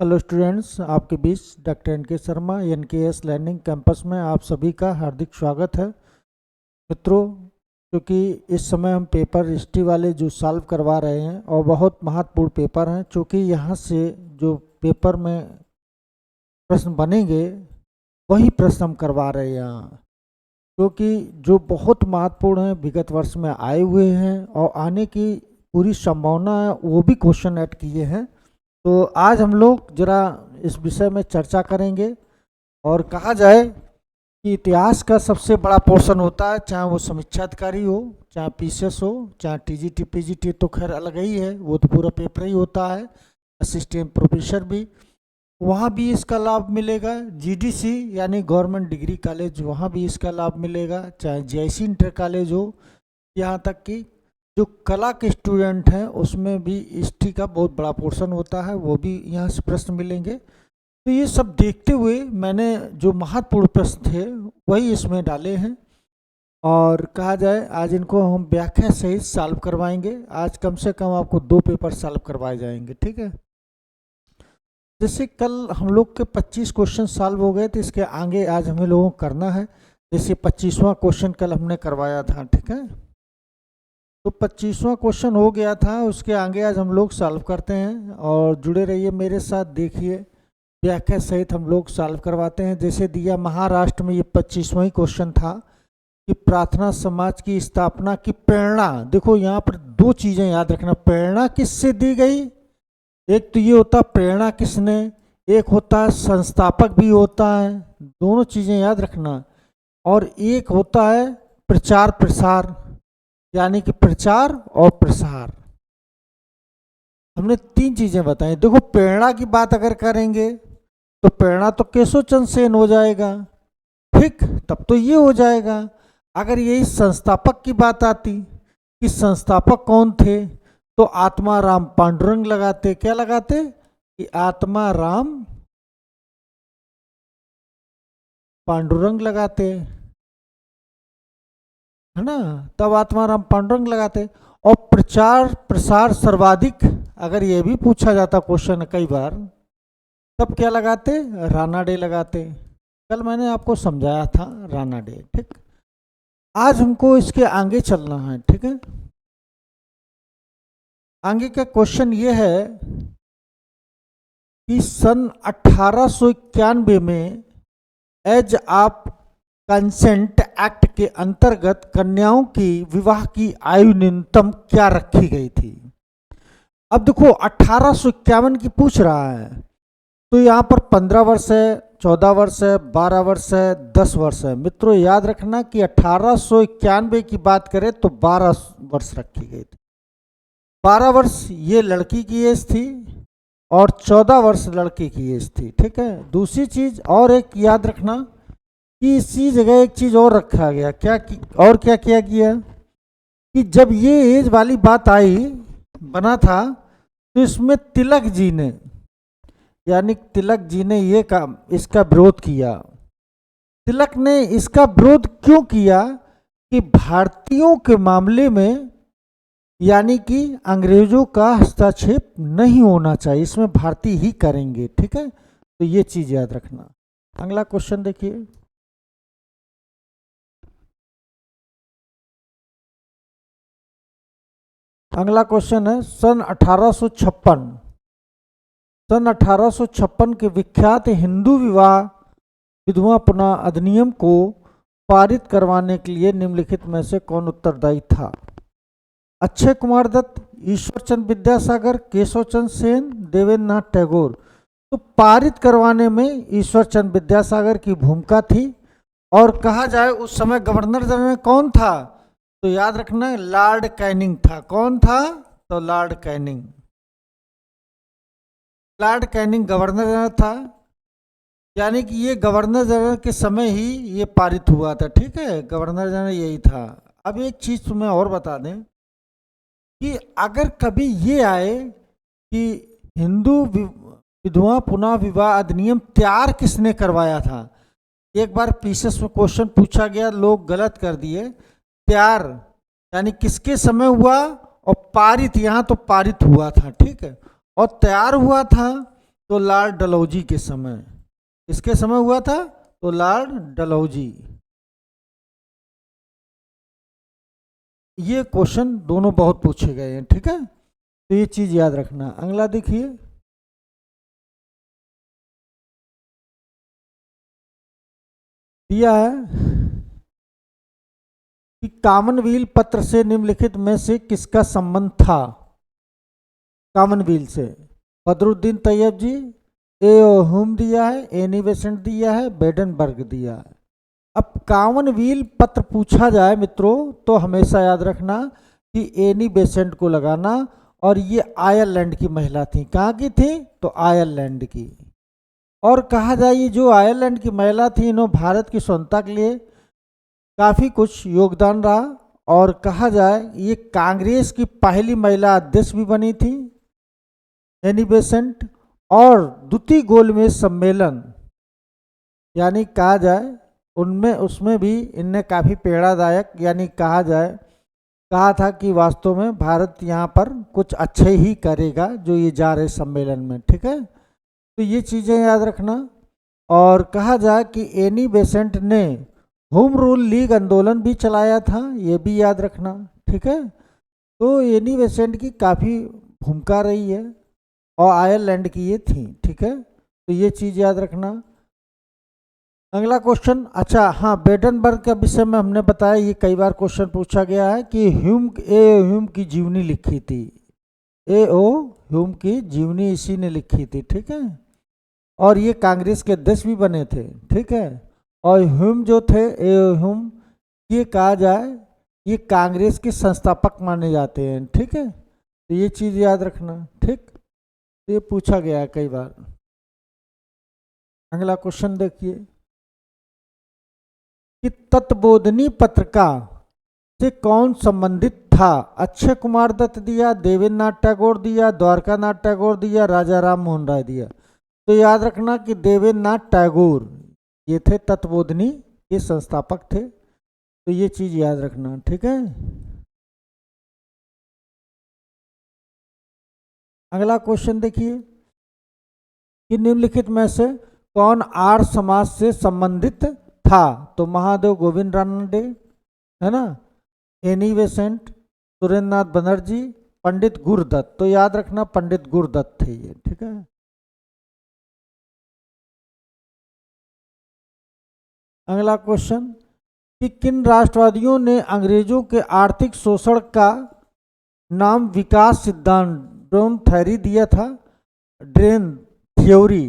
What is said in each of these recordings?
Hello students, आपके बीच doctor N के Sharma NKS learning campus में आप सभी का हार्दिक स्वागत है। मित्रों, क्योंकि इस समय हम पेपर हिस्ट्री वाले जो सॉल्व करवा रहे हैं और बहुत महत्वपूर्ण पेपर हैं, क्योंकि यहाँ से जो पेपर में प्रश्न बनेंगे वही प्रश्न हम करवा रहे हैं यहाँ, क्योंकि जो बहुत महत्वपूर्ण है, विगत वर्ष में आए हुए हैं और आने की पूरी संभावना है, वो भी क्वेश्चन ऐड किए हैं। तो आज हम लोग जरा इस विषय में चर्चा करेंगे। और कहा जाए कि इतिहास का सबसे बड़ा पोर्शन होता है, चाहे वो समीक्षाधिकारी हो, चाहे PCS हो, चाहे TGT PGT, तो खैर अलग ही है, वो तो पूरा पेपर ही होता है। असिस्टेंट प्रोफेसर भी, वहाँ भी इसका लाभ मिलेगा। GDC यानी गवर्नमेंट डिग्री कॉलेज, वहाँ भी इसका लाभ मिलेगा। चाहे JIC इंटर कॉलेज हो, यहाँ तक कि जो कला के स्टूडेंट हैं उसमें भी हिस्ट्री का बहुत बड़ा पोर्शन होता है, वो भी यहाँ से प्रश्न मिलेंगे। तो ये सब देखते हुए मैंने जो महत्वपूर्ण प्रश्न थे वही इसमें डाले हैं, और कहा जाए आज इनको हम व्याख्या सहित सॉल्व करवाएंगे। आज कम से कम आपको 2 पेपर सॉल्व करवाए जाएंगे, ठीक है। जैसे कल हम लोग के 25 क्वेश्चन सॉल्व हो गए, तो इसके आगे आज हमें लोगों को करना है। जैसे 25वां क्वेश्चन कल हमने करवाया था, ठीक है। तो 25वां क्वेश्चन हो गया था, उसके आगे आज हम लोग सॉल्व करते हैं, और जुड़े रहिए मेरे साथ। देखिए, व्याख्या सहित हम लोग सॉल्व करवाते हैं। जैसे दिया महाराष्ट्र में, ये 25वां ही क्वेश्चन था कि प्रार्थना समाज की स्थापना की प्रेरणा। देखो यहाँ पर 2 चीजें याद रखना, प्रेरणा किससे दी गई। एक तो ये होता प्रेरणा किसने, एक होता है संस्थापक भी होता है, दोनों चीजें याद रखना। और एक होता है प्रचार प्रसार, यानी कि प्रचार और प्रसार। हमने 3 चीजें बताई। देखो, प्रेरणा की बात अगर करेंगे तो प्रेरणा तो केशव चंद्र सेन हो जाएगा, ठीक, तब तो ये हो जाएगा। अगर यही संस्थापक की बात आती कि संस्थापक कौन थे, तो आत्माराम पांडुरंग लगाते। क्या लगाते कि आत्माराम पांडुरंग लगाते, है ना, तब आत्माराम पांडुरंग लगाते। और प्रचार प्रसार सर्वाधिक, अगर ये भी पूछा जाता क्वेश्चन कई बार, तब क्या लगाते, रानाडे लगाते। कल मैंने आपको समझाया था रानाडे, ठीक। आज हमको इसके आगे चलना है, ठीक है। आगे का क्वेश्चन ये है कि सन 1891 में एज आप कंसेंट एक्ट के अंतर्गत कन्याओं की विवाह की आयु न्यूनतम क्या रखी गई थी। अब देखो, 1851 की पूछ रहा है, तो यहाँ पर 15 वर्ष है, 14 वर्ष है, 12 वर्ष है, 10 वर्ष है। मित्रों याद रखना कि 1891 की बात करें तो 12 वर्ष रखी गई थी। 12 वर्ष ये लड़की की एज थी और 14 वर्ष लड़के की एज थी, ठीक है। दूसरी चीज और एक याद रखना कि इसी जगह एक चीज और रखा गया, और क्या किया गया कि जब ये एज वाली बात आई, बना था, तो इसमें तिलक जी ने, यानी तिलक जी ने ये काम, इसका विरोध किया। तिलक ने इसका विरोध क्यों किया कि भारतीयों के मामले में, यानी कि अंग्रेजों का हस्तक्षेप नहीं होना चाहिए, इसमें भारतीय ही करेंगे, ठीक है। तो ये चीज याद रखना। अगला क्वेश्चन देखिए, अगला क्वेश्चन है सन 1856 के विख्यात हिंदू विवाह विधवा पुनः अधिनियम को पारित करवाने के लिए निम्नलिखित में से कौन उत्तरदायी था। अक्षय कुमार दत्त, ईश्वर चंद्र विद्यासागर, केशव चंद्र सेन, देवेंद्र नाथ टैगोर। तो पारित करवाने में ईश्वर चंद्र विद्यासागर की भूमिका थी। और कहा जाए उस समय गवर्नर जनरल कौन था, तो याद रखना लॉर्ड कैनिंग था। कौन था, तो Lord Canning. Lord Canning governor general था, यानी कि ये गवर्नर जनरल के समय ही ये पारित हुआ था, ठीक है। गवर्नर जनरल यही था। अब एक चीज तुम्हें और बता दें कि अगर कभी ये आए कि हिंदू विधवा पुनः विवाह अधिनियम तैयार किसने करवाया था। एक बार PCS में क्वेश्चन पूछा गया, लोग गलत कर दिए। तैयार यानी किसके समय हुआ, और पारित, यहाँ तो पारित हुआ था, ठीक है। और तैयार हुआ था तो लॉर्ड डलहौजी के समय। किसके समय हुआ था? तो लॉर्ड डलहौजी। ये क्वेश्चन दोनों बहुत पूछे गए हैं, ठीक है, तो ये चीज याद रखना। अगला देखिए, दिया है कि कॉमनवेल्थ पत्र से निम्नलिखित में से किसका संबंध था? कॉमनवेल्थ से बदरुद्दीन तैयब जी, ए ह्यूम दिया है, एनी बेसेंट दिया है, बेडनबर्ग दिया है। अब कॉमनवेल्थ पत्र पूछा जाए मित्रों तो हमेशा याद रखना कि एनी बेसेंट को लगाना, और ये आयरलैंड की महिला थी। कहाँ की थी? तो आयरलैंड की। और कहा जाए ये जो आयरलैंड की महिला थी, इन्होंने भारत की स्वतंत्रता के लिए काफ़ी कुछ योगदान रहा, और कहा जाए ये कांग्रेस की पहली महिला अध्यक्ष भी बनी थी, एनी बेसेंट। और द्वितीय गोलमेज सम्मेलन, यानी कहा जाए उनमें उसमें भी इनने काफ़ी प्रेरणादायक, यानी कहा जाए कहा था कि वास्तव में भारत यहाँ पर कुछ अच्छे ही करेगा जो ये जा रहे सम्मेलन में, ठीक है, तो ये चीज़ें याद रखना। और कहा जाए कि एनी बेसेंट ने होम रूल लीग आंदोलन भी चलाया था, ये भी याद रखना, ठीक है। तो एनी बेसेंट की काफ़ी भूमिका रही है, और आयरलैंड की ये थी, ठीक है, तो ये चीज़ याद रखना। अगला क्वेश्चन, अच्छा हाँ, बेडनबर्ग के विषय में हमने बताया, ये कई बार क्वेश्चन पूछा गया है कि ह्यूम की जीवनी लिखी थी, ह्यूम की जीवनी इसी ने लिखी थी, ठीक है, और ये कांग्रेस के अध्यक्ष भी बने थे, ठीक है। और ह्यूम जो थे, ह्यूम, ये कहा जाए ये कांग्रेस के संस्थापक माने जाते हैं, ठीक है, तो ये चीज़ याद रखना, ठीक, तो ये पूछा गया है कई बार। अगला क्वेश्चन देखिए कि तत्वबोधिनी पत्रिका से कौन संबंधित था? अक्षय कुमार दत्त दिया, देवेंद्र नाथ टैगोर दिया, द्वारका नाथ टैगोर दिया, राजा राम मोहन राय दिया। तो याद रखना कि देवेंद्र नाथ टैगोर ये थे तत्वबोधिनी के संस्थापक थे, तो ये चीज याद रखना, ठीक है। अगला क्वेश्चन देखिए कि निम्नलिखित में से कौन आर्य समाज से संबंधित था? तो महादेव गोविंद रानडे, है ना, एनी बेसेंट, सुरेंद्र नाथ बनर्जी, पंडित गुरुदत्त। तो याद रखना पंडित गुरुदत्त थे ये, ठीक है। अगला क्वेश्चन कि किन राष्ट्रवादियों ने अंग्रेजों के आर्थिक शोषण का नाम विकास सिद्धांत, ड्रेन थ्योरी दिया था? ड्रेन थ्योरी,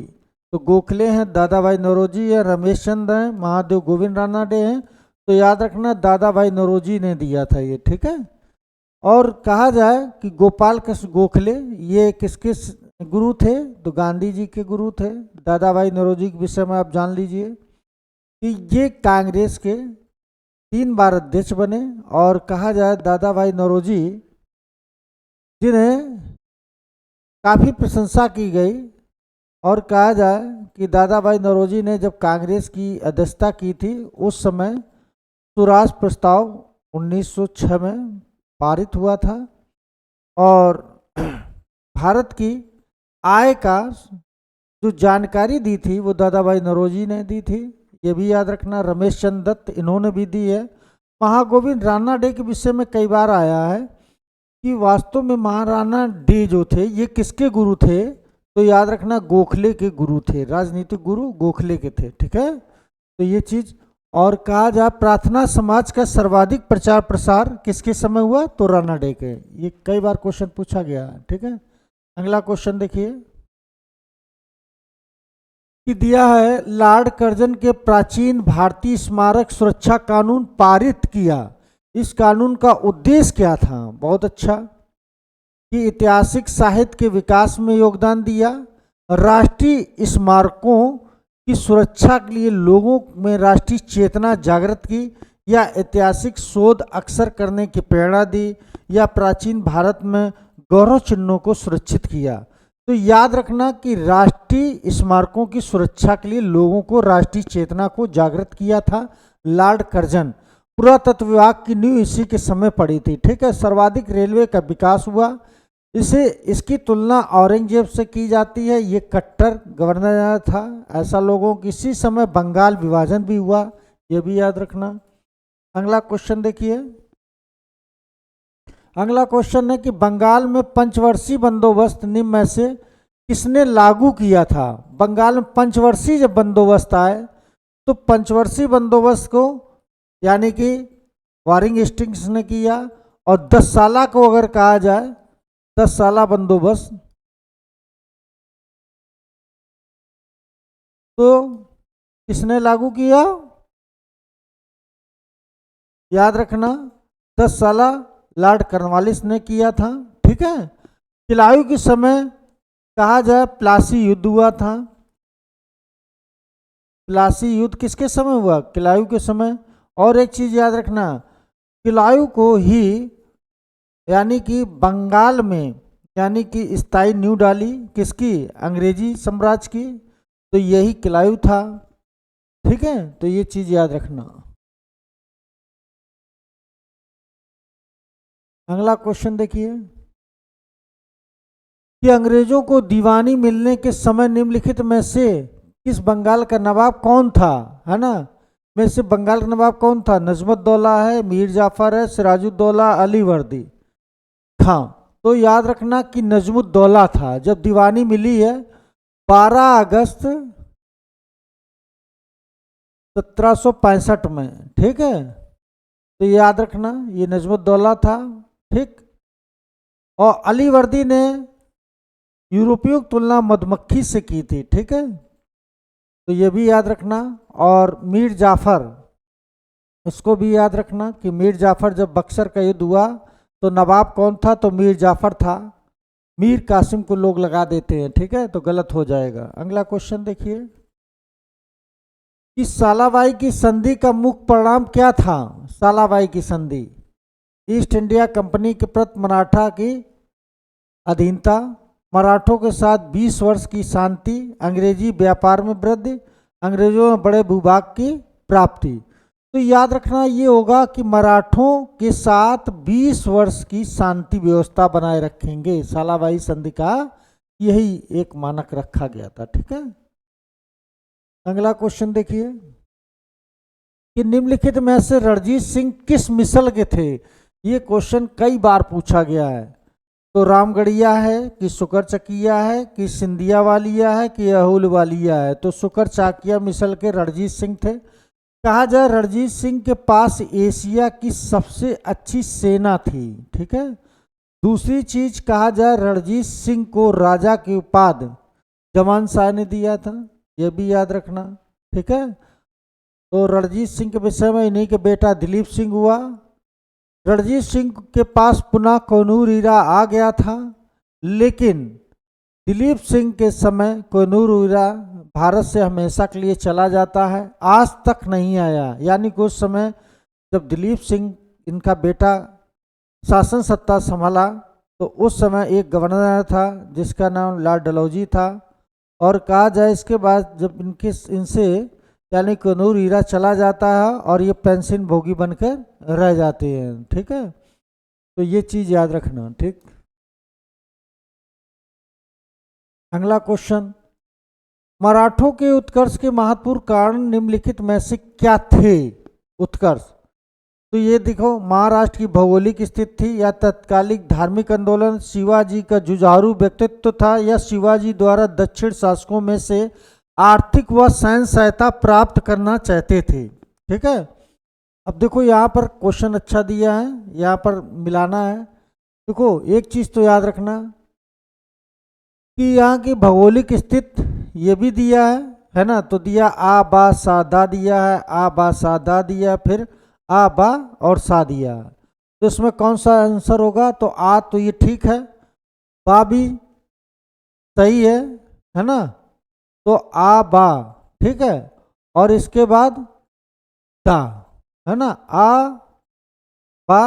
तो गोखले हैं, दादा भाई नौरोजी है, रमेश चंद्र हैं, महादेव गोविंद रानडे हैं। तो याद रखना दादा भाई नौरोजी ने दिया था ये, ठीक है। और कहा जाए कि गोपाल कृष्ण गोखले ये किसके गुरु थे? तो गांधी जी के गुरु थे। दादा भाई नौरोजी के विषय में आप जान लीजिए कि ये कांग्रेस के 3 बार अध्यक्ष बने, और कहा जाए दादा भाई नौरोजी जिन्हें काफ़ी प्रशंसा की गई, और कहा जाए कि दादा भाई नौरोजी ने जब कांग्रेस की अध्यक्षता की थी उस समय स्वराज प्रस्ताव 1906 में पारित हुआ था, और भारत की आय का जो जानकारी दी थी वो दादा भाई नौरोजी ने दी थी, ये भी याद रखना। रमेश चंद्र दत्त इन्होंने भी दी है। महागोविंद रानडे के विषय में कई बार आया है कि वास्तव में महाराणा डे जो थे ये किसके गुरु थे? तो याद रखना गोखले के गुरु थे, राजनीतिक गुरु गोखले के थे, ठीक है, तो ये चीज। और कहा जाए प्रार्थना समाज का सर्वाधिक प्रचार प्रसार किसके समय हुआ? तो रानडे के। ये कई बार क्वेश्चन पूछा गया है, ठीक है। अगला क्वेश्चन देखिए कि दिया है लॉर्ड कर्जन के प्राचीन भारतीय स्मारक सुरक्षा कानून पारित किया, इस कानून का उद्देश्य क्या था? बहुत अच्छा, कि ऐतिहासिक साहित्य के विकास में योगदान दिया, राष्ट्रीय स्मारकों की सुरक्षा के लिए लोगों में राष्ट्रीय चेतना जागृत की, या ऐतिहासिक शोध अक्सर करने की प्रेरणा दी, या प्राचीन भारत में गौरव चिन्हों को सुरक्षित किया। तो याद रखना कि राष्ट्रीय स्मारकों की सुरक्षा के लिए लोगों को राष्ट्रीय चेतना को जागृत किया था लॉर्ड कर्जन। पुरातत्व विभाग की नींव इसी के समय पड़ी थी, ठीक है। सर्वाधिक रेलवे का विकास हुआ, इसे इसकी तुलना औरंगजेब से की जाती है। ये कट्टर गवर्नर था। ऐसा लोगों की इसी समय बंगाल विभाजन भी हुआ, ये भी याद रखना। अगला क्वेश्चन देखिए। अगला क्वेश्चन है कि बंगाल में पंचवर्षीय बंदोबस्त निम्न में से किसने लागू किया था। बंगाल में पंचवर्षीय जब बंदोबस्त आए तो पंचवर्षीय बंदोबस्त को यानी कि वारिंग हेस्टिंग्स ने किया, और 10 साल को अगर कहा जाए 10 साल बंदोबस्त तो किसने लागू किया, याद रखना 10 साल लॉर्ड कॉर्नवालिस ने किया था। ठीक है। किलायू के समय कहा जाए प्लासी युद्ध हुआ था। प्लासी युद्ध किसके समय हुआ, किलायू के समय। और एक चीज याद रखना, किलायू को ही यानी कि बंगाल में यानी कि स्थायी नींव डाली किसकी, अंग्रेजी साम्राज्य की, तो यही किलायू था। ठीक है, तो ये चीज याद रखना। अगला क्वेश्चन देखिए कि अंग्रेजों को दीवानी मिलने के समय निम्नलिखित में से किस बंगाल का नवाब कौन था, है ना, में से बंगाल का नवाब कौन था। नजमुद्दौला है, मीर जाफर है, सिराजुद्दौला, अली वर्दी था। तो याद रखना कि नजमुद्दौला था। जब दीवानी मिली है 12 अगस्त 1765 में। ठीक है, तो याद रखना ये नजमुद्दौला था। ठीक। और अली वर्दी ने यूरोपियों की तुलना मधुमक्खी से की थी। ठीक है, तो ये भी याद रखना। और मीर जाफर, इसको भी याद रखना कि मीर जाफर जब बक्सर का युद्ध हुआ तो नवाब कौन था, तो मीर जाफर था। मीर कासिम को लोग लगा देते हैं, ठीक है, तो गलत हो जाएगा। अगला क्वेश्चन देखिए कि सालाबाई की संधि का मुख्य परिणाम क्या था। सालाबाई की संधि, ईस्ट इंडिया कंपनी के प्रति मराठा की अधीनता, मराठों के साथ 20 वर्ष की शांति, अंग्रेजी व्यापार में वृद्धि, अंग्रेजों में बड़े भूभाग की प्राप्ति। तो याद रखना ये होगा कि मराठों के साथ 20 वर्ष की शांति व्यवस्था बनाए रखेंगे। सालाबाई संधि का यही एक मानक रखा गया था। ठीक है। अगला क्वेश्चन देखिए कि निम्नलिखित में से रणजीत सिंह किस मिसल के थे। ये क्वेश्चन कई बार पूछा गया है। तो रामगढ़िया है कि शुकर चकिया है कि सिंधिया वालिया है कि अहुल वालिया है। तो शुकर चाकिया मिसल के रणजीत सिंह थे। कहा जाए रणजीत सिंह के पास एशिया की सबसे अच्छी सेना थी। ठीक है। दूसरी चीज कहा जाए रणजीत सिंह को राजा की उपाधि जमान शाह ने दिया था, यह भी याद रखना। ठीक है। तो रणजीत सिंह के विषय में इन्हीं के बेटा दिलीप सिंह हुआ। रणजीत सिंह के पास पुनः कोनूर हीरा आ गया था, लेकिन दिलीप सिंह के समय कोनूर हीरा भारत से हमेशा के लिए चला जाता है, आज तक नहीं आया। यानी कि उस समय जब दिलीप सिंह इनका बेटा शासन सत्ता संभाला तो उस समय एक गवर्नर था जिसका नाम लॉर्ड डलहौजी था। और कहा जाए इसके बाद जब इनसे यानी कोनूर हीरा चला जाता है और ये पेंशन भोगी बनकर रह जाते हैं। ठीक है, तो ये चीज याद रखना। ठीक। अगला क्वेश्चन, मराठों के उत्कर्ष के महत्वपूर्ण कारण निम्नलिखित में से क्या थे। उत्कर्ष, तो ये देखो महाराष्ट्र की भौगोलिक स्थिति थी, या तत्कालिक धार्मिक आंदोलन, शिवाजी का जुझारू व्यक्तित्व था, या शिवाजी द्वारा दक्षिण शासकों में से आर्थिक व सैन्य सहायता प्राप्त करना चाहते थे। ठीक है। अब देखो यहाँ पर क्वेश्चन अच्छा दिया है, यहाँ पर मिलाना है। देखो एक चीज तो याद रखना कि यहाँ की भौगोलिक स्थिति ये भी दिया है ना, तो दिया आ बा सा दा दिया है, आ बा सा दा दिया, फिर आ बा और सा दिया। तो इसमें कौन सा आंसर होगा, तो आ तो ये ठीक है, बा भी सही है ना, तो आ बा ठीक है, और इसके बाद दा, है ना, आ बा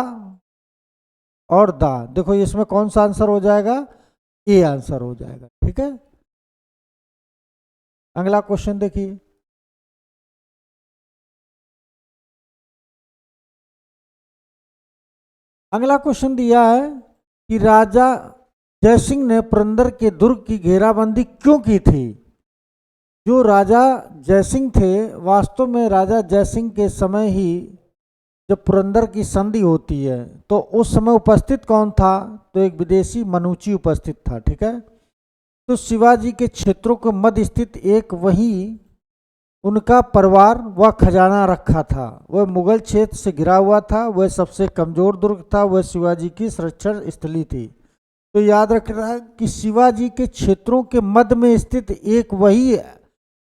और दा। देखो इसमें कौन सा आंसर हो जाएगा, ए आंसर हो जाएगा। ठीक है। अगला क्वेश्चन देखिए, अगला क्वेश्चन दिया है कि राजा जयसिंह ने पुरंदर के दुर्ग की घेराबंदी क्यों की थी? जो राजा जयसिंह थे, वास्तव में राजा जयसिंह के समय ही जब पुरंदर की संधि होती है तो उस समय उपस्थित कौन था? तो एक विदेशी मनुची उपस्थित था। ठीक है, तो शिवाजी के क्षेत्रों के मध्य स्थित एक वही उनका परिवार व खजाना रखा था। वह मुगल क्षेत्र से घिरा हुआ था, वह सबसे कमजोर दुर्ग था, वह शिवाजी की संरक्षण स्थली थी। तो याद रखना कि शिवाजी के क्षेत्रों के मध्य में स्थित एक वही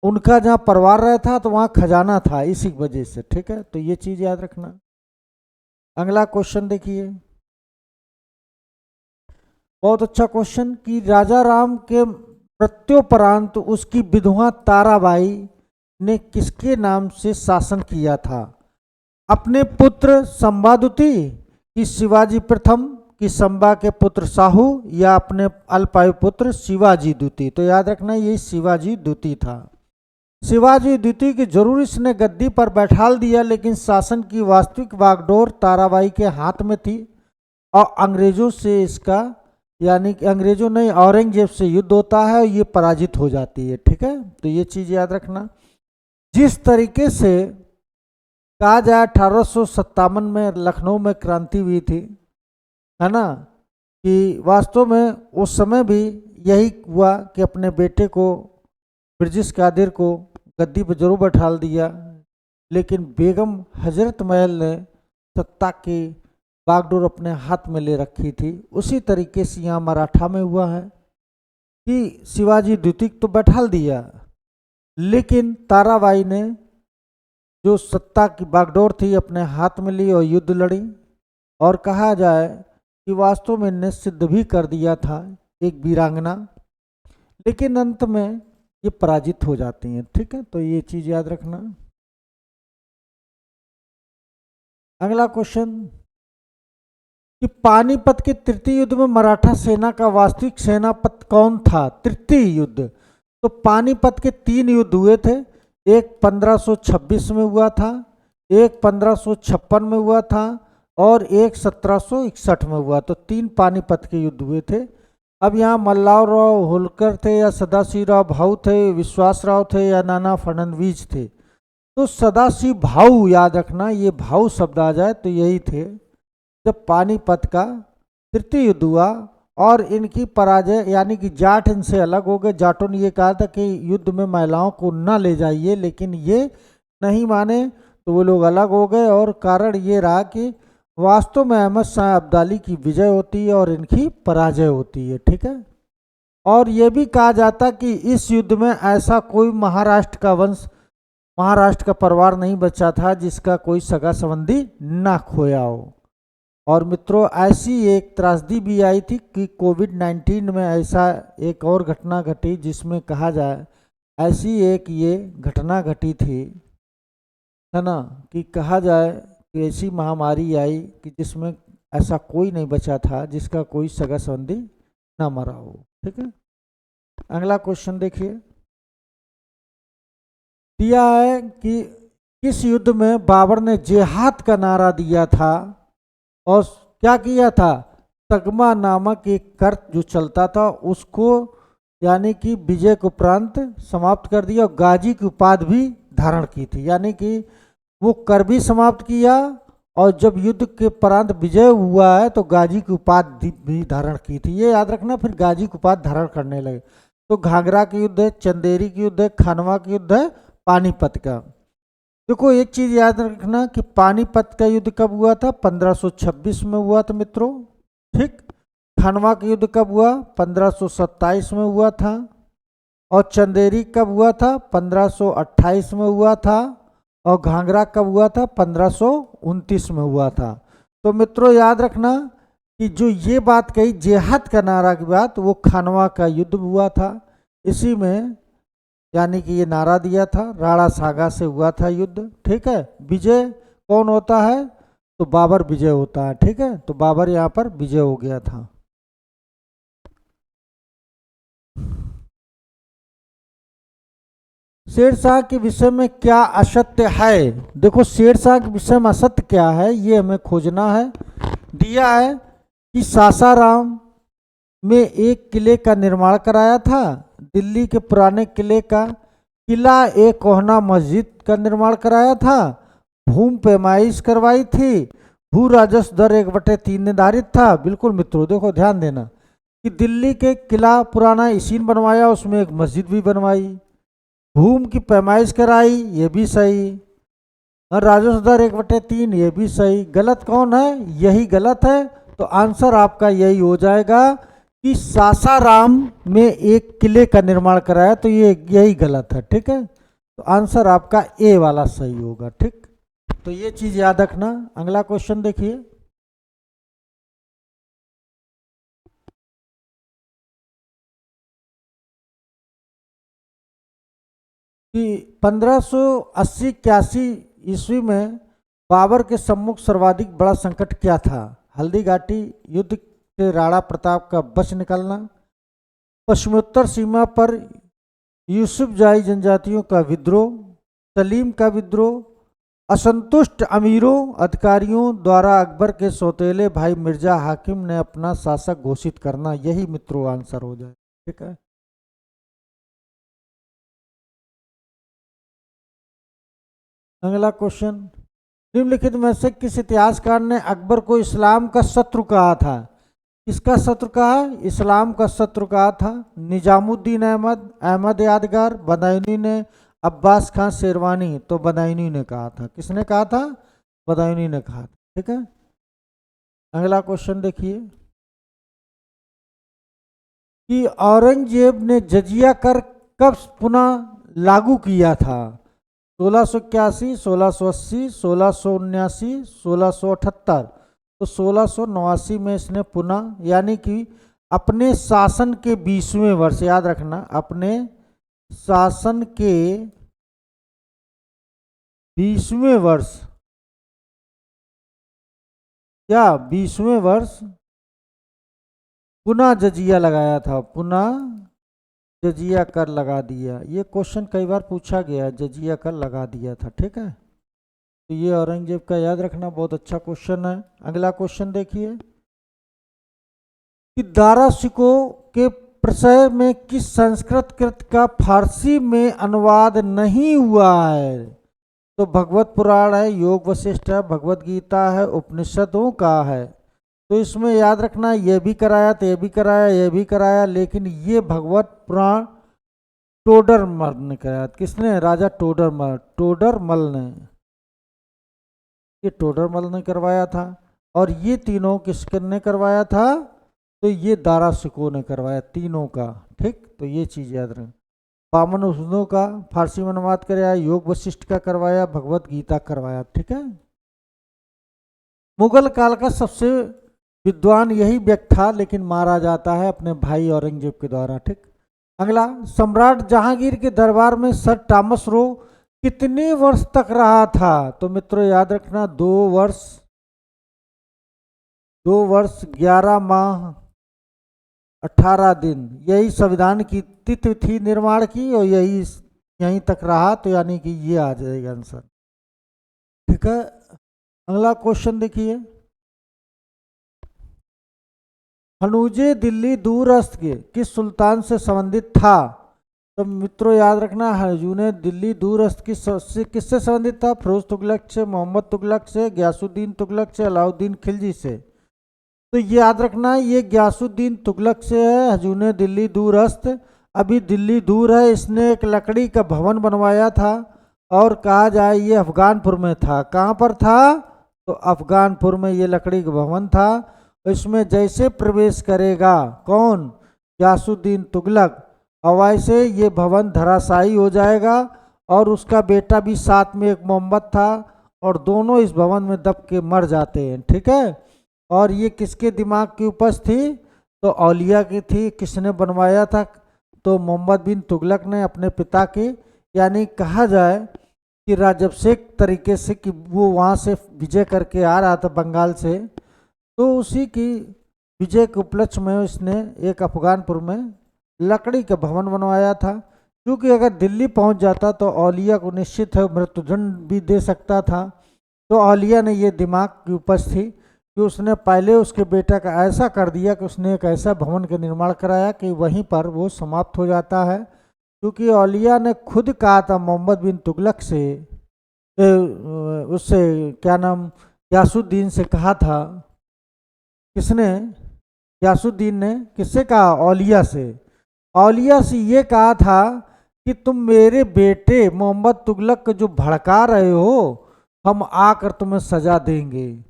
उनका जहाँ परिवार रहता तो वहाँ खजाना था, इसी वजह से। ठीक है, तो ये चीज याद रखना। अगला क्वेश्चन देखिए, बहुत अच्छा क्वेश्चन कि राजा राम के मृत्युपरांत उसकी विधवा ताराबाई ने किसके नाम से शासन किया था? अपने पुत्र संवादुती कि शिवाजी प्रथम कि संबा के पुत्र साहू या अपने अल्पायु पुत्र शिवाजी द्वितीय? तो याद रखना ये शिवाजी द्वितीय था। शिवाजी द्वितीय की जरूर इसने गद्दी पर बैठाल दिया, लेकिन शासन की वास्तविक बागडोर ताराबाई के हाथ में थी और अंग्रेजों से इसका यानी कि अंग्रेजों ने औरंगजेब से युद्ध होता है और ये पराजित हो जाती है। ठीक है, तो ये चीज याद रखना। जिस तरीके से कहा जाए 1857 में लखनऊ में क्रांति हुई थी, है ना, कि वास्तव में उस समय भी यही हुआ कि अपने बेटे को ब्रिटिश कादिर को गद्दी पर जरूर बैठाल दिया, लेकिन बेगम हजरत महल ने सत्ता की बागडोर अपने हाथ में ले रखी थी। उसी तरीके से यहाँ मराठा में हुआ है कि शिवाजी द्वितीय तो बैठाल दिया, लेकिन ताराबाई ने जो सत्ता की बागडोर थी अपने हाथ में ली और युद्ध लड़ी। और कहा जाए कि वास्तव में इन्हें सिद्ध भी कर दिया था एक वीरांगना, लेकिन अंत में ये पराजित हो जाती हैं। ठीक है, तो ये चीज याद रखना। अगला क्वेश्चन कि पानीपत के तृतीय युद्ध में मराठा सेना का वास्तविक सेनापति कौन था? तृतीय युद्ध, तो पानीपत के 3 युद्ध हुए थे। एक 1526 में हुआ था, एक 1556 में हुआ था और एक 1761 में हुआ। तो 3 पानीपत के युद्ध हुए थे। अब यहाँ मल्लाव राव होलकर थे या सदाशिव राव भाऊ थे, विश्वास राव थे या नाना फडणवीस थे? तो सदाशिव भाऊ याद रखना, ये भाऊ शब्द आ जाए तो यही थे जब पानीपत का तृतीय युद्ध हुआ और इनकी पराजय यानी कि जाट इनसे अलग हो गए। जाटों ने ये कहा था कि युद्ध में महिलाओं को न ले जाइए, लेकिन ये नहीं माने तो वो लोग अलग हो गए और कारण ये रहा कि वास्तव में अहमद शाह अब्दाली की विजय होती है और इनकी पराजय होती है। ठीक है, और ये भी कहा जाता कि इस युद्ध में ऐसा कोई महाराष्ट्र का वंश, महाराष्ट्र का परिवार नहीं बचा था जिसका कोई सगा संबंधी ना खोया हो। और मित्रों ऐसी एक त्रासदी भी आई थी कि कोविड-19 में ऐसा एक और घटना घटी जिसमें कहा जाए ऐसी एक ये घटना घटी थी, है ना, कि कहा जाए कि ऐसी महामारी आई कि जिसमें ऐसा कोई नहीं बचा था जिसका कोई सगा संबंधी ना मरा हो। ठीक है, अगला क्वेश्चन देखिए, दिया है कि किस युद्ध में बाबर ने जिहाद का नारा दिया था और क्या किया था? तगमा नामक एक कर्त जो चलता था उसको यानी कि विजय के उपरांत समाप्त कर दिया और गाजी की उपाधि भी धारण की थी। यानी कि वो कर भी समाप्त किया और जब युद्ध के उपरांत विजय हुआ है तो गाजी की उपाधि भी धारण की थी। ये याद रखना, फिर गाजी की उपाधि धारण करने लगे। तो घाघरा के युद्ध है, चंदेरी के युद्ध है, खानवा के युद्ध है, पानीपत का। देखो एक चीज याद रखना कि पानीपत का युद्ध कब हुआ था? 1526 में हुआ था मित्रों। ठीक, खानवा का युद्ध कब हुआ? 1527 में हुआ था। और चंदेरी कब हुआ था? 1528 में हुआ था। और घाघरा कब हुआ था? 1529 में हुआ था। तो मित्रों याद रखना कि जो ये बात कही जिहाद का नारा की बात, वो खानवा का युद्ध हुआ था। इसी में यानी कि ये नारा दिया था, राणा सागा से हुआ था युद्ध। ठीक है, विजय कौन होता है? तो बाबर विजय होता है। ठीक है, तो बाबर यहाँ पर विजय हो गया था। शेरशाह के विषय में क्या असत्य है? देखो शेरशाह के विषय में असत्य क्या है ये हमें खोजना है। दिया है कि सासाराम में एक किले का निर्माण कराया था, दिल्ली के पुराने किले का किला ए कोहना मस्जिद का निर्माण कराया था, भूमि पैमाइश करवाई थी, भू राजस्व दर 1/3 निर्धारित था। बिल्कुल मित्रों, देखो ध्यान देना कि दिल्ली के किला पुराना इसीन बनवाया, उसमें एक मस्जिद भी बनवाई, भूमि की पैमाइश कराई, ये भी सही, और राजस्व दर 1/3, ये भी सही। गलत कौन है? यही गलत है। तो आंसर आपका यही हो जाएगा कि सासाराम में एक किले का निर्माण कराया, तो ये यही गलत है। ठीक है, तो आंसर आपका ए वाला सही होगा। ठीक, तो ये चीज याद रखना। अगला क्वेश्चन देखिए कि 1580-81 ईस्वी में बाबर के सम्मुख सर्वाधिक बड़ा संकट क्या था? हल्दी घाटी युद्ध से राणा प्रताप का बच निकलना, पश्चिमोत्तर सीमा पर यूसुफजाई जनजातियों का विद्रोह, सलीम का विद्रोह, असंतुष्ट अमीरों अधिकारियों द्वारा अकबर के सौतेले भाई मिर्जा हाकिम ने अपना शासक घोषित करना। यही मित्रों आंसर हो जाए। ठीक है, अगला क्वेश्चन, निम्नलिखित में से किस इतिहासकार ने अकबर को इस्लाम का शत्रु कहा था? किसका शत्रु कहा? इस्लाम का शत्रु कहा था। निजामुद्दीन अहमद, अहमद यादगार, बदायूनी ने, अब्बास खान शेरवानी। तो बदायूनी ने कहा था। किसने कहा था? बदायूनी ने कहा था। ठीक है, अगला क्वेश्चन देखिए कि औरंगजेब ने जजिया कर कब पुनः लागू किया था? 1681, 1680, 1679, 1678। तो 1689 में इसने पुनः, यानी कि अपने शासन के 20वें वर्ष, याद रखना, अपने शासन के 20वें वर्ष, क्या 20वें वर्ष पुनः जजिया लगाया था, पुनः जजिया कर लगा दिया। ये क्वेश्चन कई बार पूछा गया, जजिया कर लगा दिया था। ठीक है, तो ये औरंगजेब का याद रखना, बहुत अच्छा क्वेश्चन है। अगला क्वेश्चन देखिए कि दारा शिकोह के प्रशय में किस संस्कृत कृत का फारसी में अनुवाद नहीं हुआ है? तो भगवत पुराण है, योग वशिष्ठ है, भगवत गीता है, उपनिषदों का है। तो इसमें याद रखना, ये भी कराया तो ये भी कराया, ये भी कराया, लेकिन ये भगवत पुराण टोडरमल ने कराया। किसने? राजा टोडरमल, टोडरमल ने, ये टोडरमल ने करवाया था। और ये तीनों किसने करवाया था? तो ये दारा शिकोह ने करवाया, तीनों का। ठीक, तो ये चीज याद रखें। 52 उपनिषदों का फारसी में अनुवाद कराया, योग वशिष्ठ का करवाया, भगवत गीता करवाया। ठीक है, मुगल काल का सबसे विद्वान यही व्यक्ति था, लेकिन मारा जाता है अपने भाई औरंगजेब के द्वारा। ठीक, अगला, सम्राट जहांगीर के दरबार में सर टॉमस रो कितने वर्ष तक रहा था? तो मित्रों याद रखना, 2 वर्ष, 2 वर्ष 11 माह 18 दिन। यही संविधान की तिथि थी निर्माण की, और यही यहीं तक रहा, तो यानी कि ये आ जाएगा आंसर। ठीक है, अगला क्वेश्चन देखिए, हनूजे दिल्ली दूरस्थ के किस सुल्तान से संबंधित था? तो मित्रों याद रखना, हनूजे दिल्ली दूरस्थ किससे संबंधित था? फिरोज तुगलक से, मोहम्मद तुगलक से, गयासुद्दीन तुगलक से, अलाउद्दीन खिलजी से। तो ये याद रखना, ये गयासुद्दीन तुगलक से है हजूने दिल्ली दूरस्थ। अभी दिल्ली दूर है, इसने एक लकड़ी का भवन बनवाया था, और कहा जाए ये अफगानपुर में था। कहाँ पर था? तो अफगानपुर में ये लकड़ी का भवन था। इसमें जैसे प्रवेश करेगा कौन? गयासुद्दीन तुगलक, और वैसे ये भवन धराशायी हो जाएगा। और उसका बेटा भी साथ में एक मोहम्मद था, और दोनों इस भवन में दब के मर जाते हैं। ठीक है, और ये किसके दिमाग की उपज थी? तो औलिया की थी। किसने बनवाया था? तो मोहम्मद बिन तुगलक ने अपने पिता की, यानी कहा जाए कि राजवंशिक तरीके से, कि वो वहाँ से विजय करके आ रहा था बंगाल से, तो उसी की विजय के उपलक्ष्य में इसने एक अफगानपुर में लकड़ी का भवन बनवाया था। क्योंकि अगर दिल्ली पहुंच जाता तो औलिया को निश्चित है मृत्युदंड भी दे सकता था। तो औलिया ने ये दिमाग की उपज थी, कि उसने पहले उसके बेटा का ऐसा कर दिया कि उसने एक ऐसा भवन का निर्माण कराया कि वहीं पर वो समाप्त हो जाता है। क्योंकि औलिया ने खुद कहा था मोहम्मद बिन तुगलक से, उससे क्या नाम, यासुद्दीन से कहा था। किसने? यासुद्दीन ने किससे कहा? औलिया से। औलिया से ये कहा था कि तुम मेरे बेटे मोहम्मद तुगलक को जो भड़का रहे हो, हम आकर तुम्हें सजा देंगे।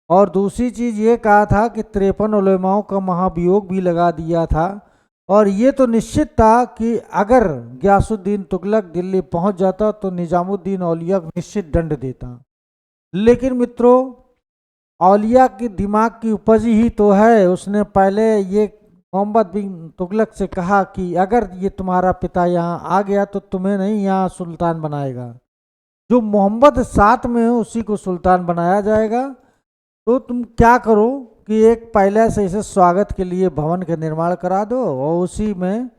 और दूसरी चीज ये कहा था कि 53 उलेमाओं का महाभियोग भी लगा दिया था। और ये तो निश्चित था कि अगर गयासुद्दीन तुगलक दिल्ली पहुंच जाता तो निजामुद्दीन औलिया को निश्चित दंड देता। लेकिन मित्रों, औलिया के दिमाग की उपज ही तो है, उसने पहले ये मोहम्मद बिन तुगलक से कहा कि अगर ये तुम्हारा पिता यहाँ आ गया तो तुम्हें नहीं यहाँ सुल्तान बनाएगा, जो मोहम्मद साथ में है उसी को सुल्तान बनाया जाएगा। तो तुम क्या करो कि एक पहले से इसे स्वागत के लिए भवन का निर्माण करा दो और उसी में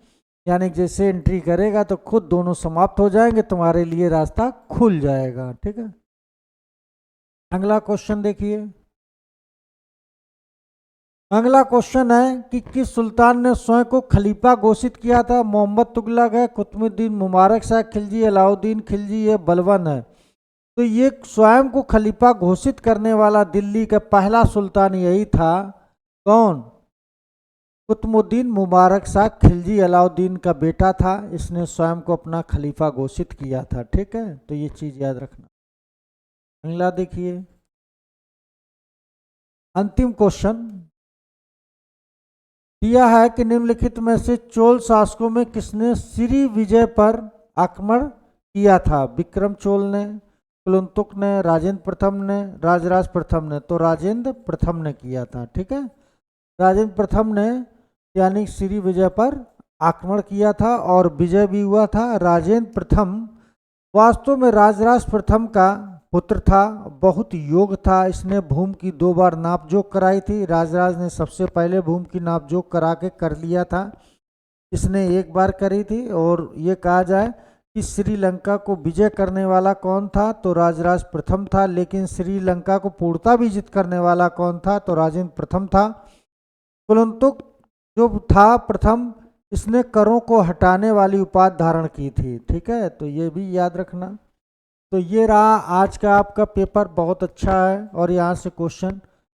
यानी जैसे एंट्री करेगा तो खुद दोनों समाप्त हो जाएंगे, तुम्हारे लिए रास्ता खुल जाएगा। ठीक है, अगला क्वेश्चन देखिए। अगला क्वेश्चन है कि किस सुल्तान ने स्वयं को खलीफा घोषित किया था? मोहम्मद तुगलक है, कुतुबुद्दीन मुबारक शाह खिलजी, अलाउद्दीन खिलजी, है बलबन है। तो ये स्वयं को खलीफा घोषित करने वाला दिल्ली का पहला सुल्तान यही था। कौन? कुतुबुद्दीन मुबारक शाह खिलजी, अलाउद्दीन का बेटा था। इसने स्वयं को अपना खलीफा घोषित किया था। ठीक है, तो ये चीज याद रखना। अगला देखिए, अंतिम क्वेश्चन दिया है कि निम्नलिखित में से चोल शासकों में किसने श्री विजय पर आक्रमण किया था? विक्रम चोल ने, कुलुंतुक ने, राजेंद्र प्रथम ने, राजराज प्रथम ने? तो राजेंद्र प्रथम ने किया था। ठीक है, राजेंद्र प्रथम ने यानी श्री विजय पर आक्रमण किया था और विजय भी हुआ था। राजेंद्र प्रथम वास्तव में राजराज प्रथम का पुत्र था, बहुत योग्य था। इसने भूमि की 2 बार नापजोक कराई थी। राजराज ने सबसे पहले भूमि की नापजोक करा के कर लिया था, इसने 1 बार करी थी। और ये कहा जाए कि श्रीलंका को विजय करने वाला कौन था? तो राजराज प्रथम था। लेकिन श्रीलंका को पूर्णतः विजित करने वाला कौन था? तो राजेंद्र प्रथम था। कुलुंतुक जो था प्रथम, इसने करों को हटाने वाली उपाधि धारण की थी। ठीक है, तो ये भी याद रखना। तो ये रहा आज का आपका पेपर, बहुत अच्छा है और यहाँ से क्वेश्चन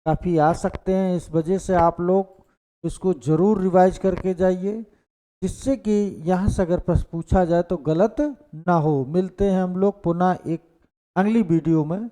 काफ़ी आ सकते हैं। इस वजह से आप लोग इसको ज़रूर रिवाइज करके जाइए, जिससे कि यहाँ से अगर प्रश्न पूछा जाए तो गलत ना हो। मिलते हैं हम लोग पुनः एक अगली वीडियो में।